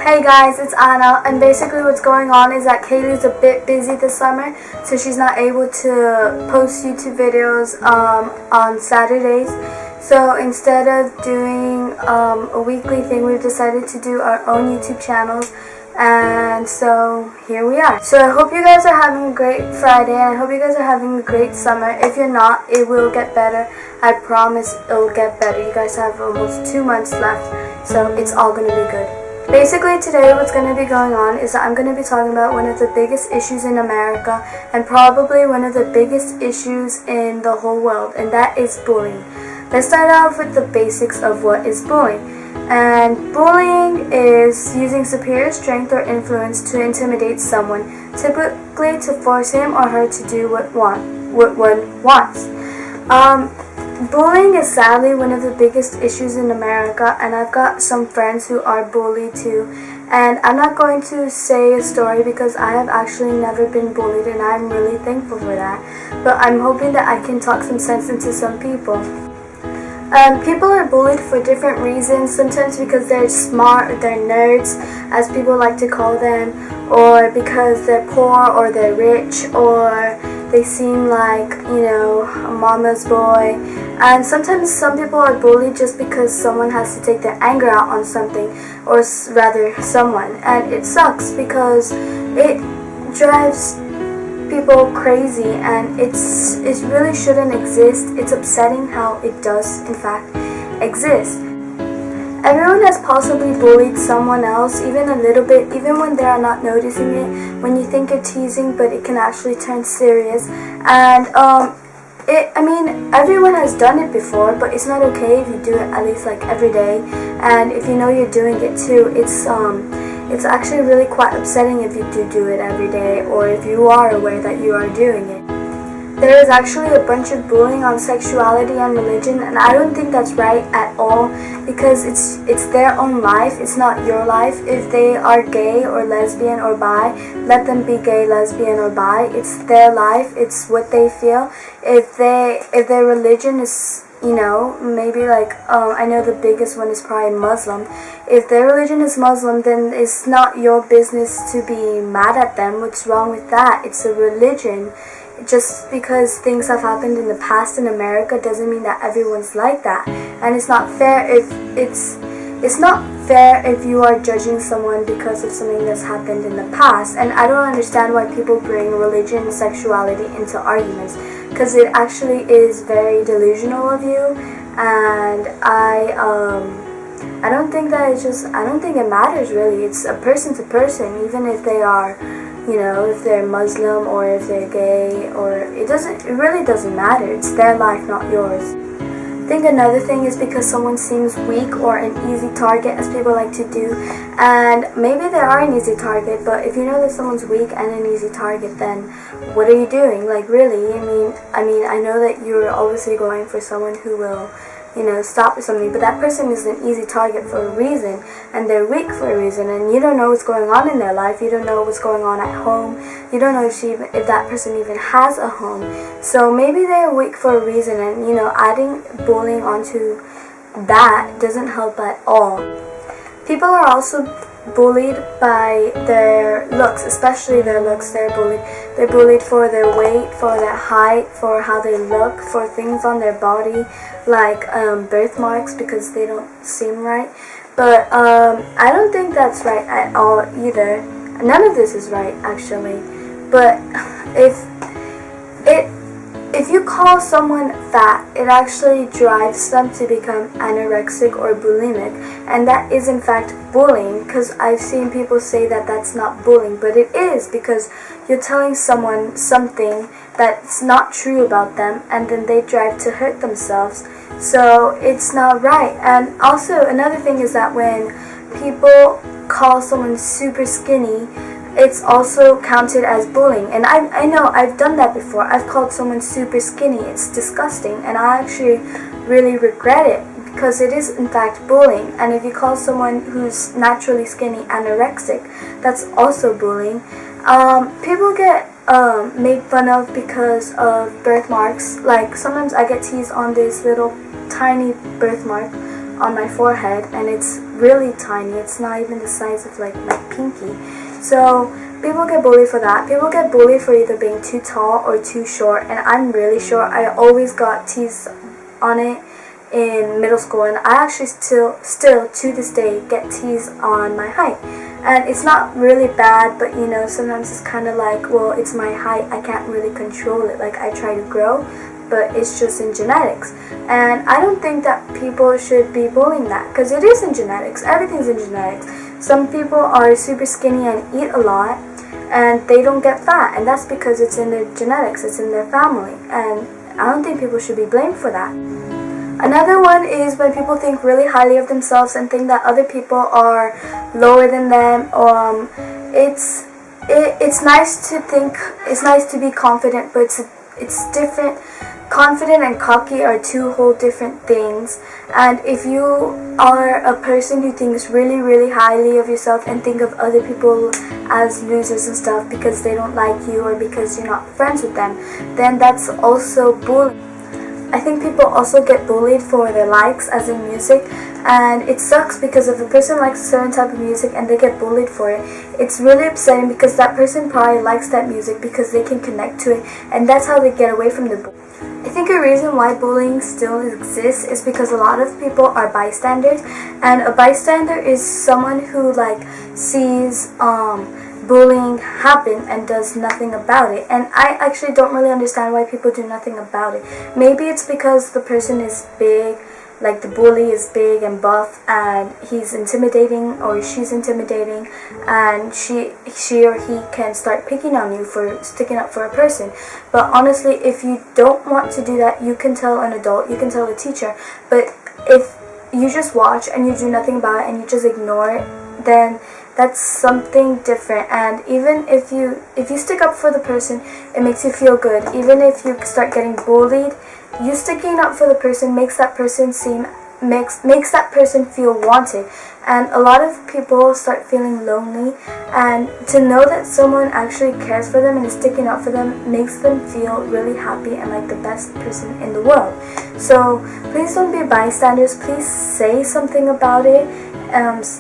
Hey guys, it's Anna, and basically what's going on is that Kaylee's a bit busy this summer, so she's not able to post YouTube videos on Saturdays. So instead of doing a weekly thing, we've decided to do our own YouTube channels, and so here we are. So I hope you guys are having a great Friday, and I hope you guys are having a great summer. If you're not, it will get better. I promise it'll get better. You guys have almost 2 months left, so it's all going to be good. Basically today what's going to be going on is that I'm going to be talking about one of the biggest issues in America and probably one of the biggest issues in the whole world, and that is bullying. Let's start off with the basics of what is bullying. And bullying is using superior strength or influence to intimidate someone, typically to force him or her to do what one wants. Bullying is sadly one of the biggest issues in America, and I've got some friends who are bullied too. And I'm not going to say a story because I have actually never been bullied, and I'm really thankful for that. But I'm hoping that I can talk some sense into some people. People are bullied for different reasons, sometimes because they're smart or they're nerds, as people like to call them, or because they're poor or they're rich, or they seem like, you know, a mama's boy. And sometimes some people are bullied just because someone has to take their anger out on something, or rather someone. And it sucks because it drives people crazy, and it really shouldn't exist. It's upsetting how it does in fact exist. Everyone has possibly bullied someone else, even a little bit, even when they are not noticing it, when you think you're teasing, but it can actually turn serious. And I mean, everyone has done it before, but it's not okay if you do it at least like every day. And if you know you're doing it too, it's actually really quite upsetting if you do it every day, or if you are aware that you are doing it. There is actually a bunch of bullying on sexuality and religion, and I don't think that's right at all, because it's their own life, it's not your life. If they are gay or lesbian or bi, let them be gay, lesbian or bi. It's their life, it's what they feel. If their religion is, you know, maybe like, I know the biggest one is probably Muslim. If their religion is Muslim, then it's not your business to be mad at them. What's wrong with that? It's a religion. Just because things have happened in the past in America doesn't mean that everyone's like that. And it's not fair if you are judging someone because of something that's happened in the past. And I don't understand why people bring religion and sexuality into arguments, because it actually is very delusional of you. And I don't think that I don't think it matters really. It's a person to person, even if they are, you know, if they're Muslim or if they're gay, or it really doesn't matter. It's their life, not yours. I think another thing is because someone seems weak or an easy target, as people like to do. And maybe they are an easy target, but if you know that someone's weak and an easy target, then what are you doing? Like, really? I mean, I know that you're obviously going for someone who will, you know, stop or something, but that person is an easy target for a reason, and they're weak for a reason, and you don't know what's going on in their life. You don't know what's going on at home. You don't know if that person even has a home. So maybe they're weak for a reason, and, you know, adding bullying onto that doesn't help at all. People are also bullied by their looks, especially their looks. They're bullied for their weight, for their height, for how they look, for things on their body like birthmarks, because they don't seem right. But I don't think that's right at all either. None of this is right actually. But if you call someone fat, it actually drives them to become anorexic or bulimic, and that is in fact bullying, because I've seen people say that that's not bullying, but it is, because you're telling someone something that's not true about them, and then they drive to hurt themselves. So it's not right. And also another thing is that when people call someone super skinny, it's also counted as bullying. And I know I've done that before. I've called someone super skinny. It's disgusting, and I actually really regret it, because it is in fact bullying. And if you call someone who's naturally skinny anorexic, that's also bullying. People get made fun of because of birthmarks. Like, sometimes I get teased on this little tiny birthmark on my forehead, and it's really tiny. It's not even the size of like my pinky. So people get bullied for that. People get bullied for either being too tall or too short, and I'm really short. I always got teased on it in middle school, and I actually still to this day get teased on my height. And it's not really bad, but you know, sometimes it's kind of like, well, it's my height, I can't really control it. Like, I try to grow, but it's just in genetics. And I don't think that people should be bullying that, because it is in genetics. Everything's in genetics. Some people are super skinny and eat a lot, and they don't get fat, and that's because it's in their genetics, it's in their family, and I don't think people should be blamed for that. Another one is when people think really highly of themselves and think that other people are lower than them. It's nice to think, it's nice to be confident, but it's different. Confident and cocky are two whole different things. And if you are a person who thinks really, really highly of yourself and think of other people as losers and stuff because they don't like you or because you're not friends with them, then that's also bullying. I think people also get bullied for their likes, as in music, and it sucks because if a person likes a certain type of music and they get bullied for it, it's really upsetting because that person probably likes that music because they can connect to it, and that's how they get away from the bullying. I think a reason why bullying still exists is because a lot of people are bystanders, and a bystander is someone who like sees bullying happen and does nothing about it. And I actually don't really understand why people do nothing about it. Maybe it's because the person is big, like the bully is big and buff, and he's intimidating or she's intimidating, and she or he can start picking on you for sticking up for a person. But honestly, if you don't want to do that, you can tell an adult, you can tell a teacher. But if you just watch and you do nothing about it and you just ignore it, then that's something different. And even if you stick up for the person, it makes you feel good. Even if you start getting bullied, you sticking up for the person makes that person feel wanted. And a lot of people start feeling lonely, and to know that someone actually cares for them and is sticking up for them makes them feel really happy and like the best person in the world. So please don't be bystanders. Please say something about it.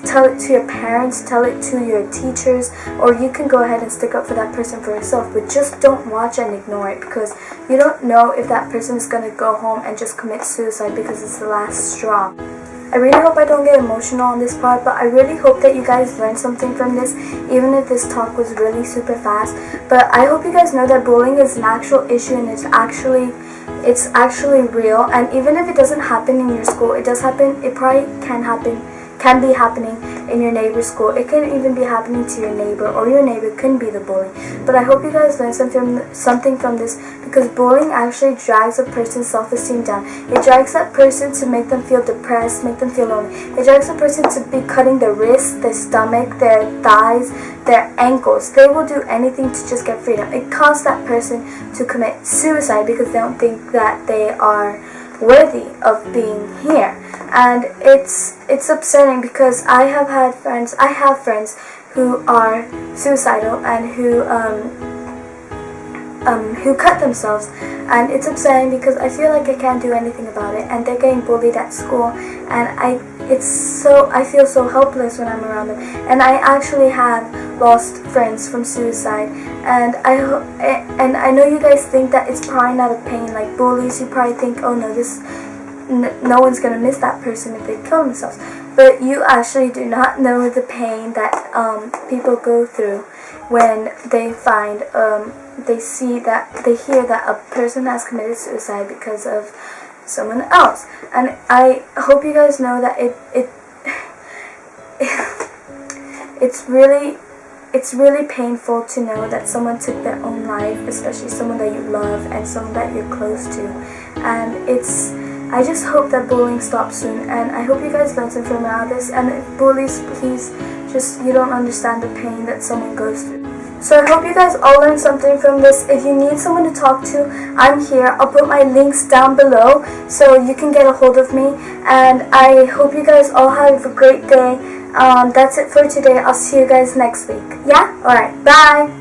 Tell it to your parents, tell it to your teachers, or you can go ahead and stick up for that person for yourself, but just don't watch and ignore it, because you don't know if that person is going to go home and just commit suicide because it's the last straw. I really hope I don't get emotional on this part, but I really hope that you guys learned something from this, even if this talk was really super fast. But I hope you guys know that bullying is an actual issue, and it's actually real. And even if it doesn't happen in your school, it does happen. It probably can be happening in your neighbor's school. It can even be happening to your neighbor, or your neighbor can be the bully. But I hope you guys learned something from this, because bullying actually drags a person's self-esteem down. It drags that person to make them feel depressed, make them feel lonely. It drags a person to be cutting their wrists, their stomach, their thighs, their ankles. They will do anything to just get freedom. It causes that person to commit suicide because they don't think that they are worthy of being here. And it's upsetting because I have friends who are suicidal and who cut themselves, and it's upsetting because I feel like I can't do anything about it, and they're getting bullied at school, and I feel so helpless when I'm around them. And I actually have lost friends from suicide, and I know you guys think that it's probably not a pain like bullies. You probably think, oh no, no one's gonna miss that person if they kill themselves. But you actually do not know the pain that people go through when they find they hear that a person has committed suicide because of someone else. And I hope you guys know that it's really painful to know that someone took their own life, especially someone that you love and someone that you're close to. And I just hope that bullying stops soon, and I hope you guys learn something from all this. And if bullies, please, you don't understand the pain that someone goes through. So I hope you guys all learned something from this. If you need someone to talk to, I'm here. I'll put my links down below so you can get a hold of me. And I hope you guys all have a great day. That's it for today. I'll see you guys next week. Yeah? Alright, bye!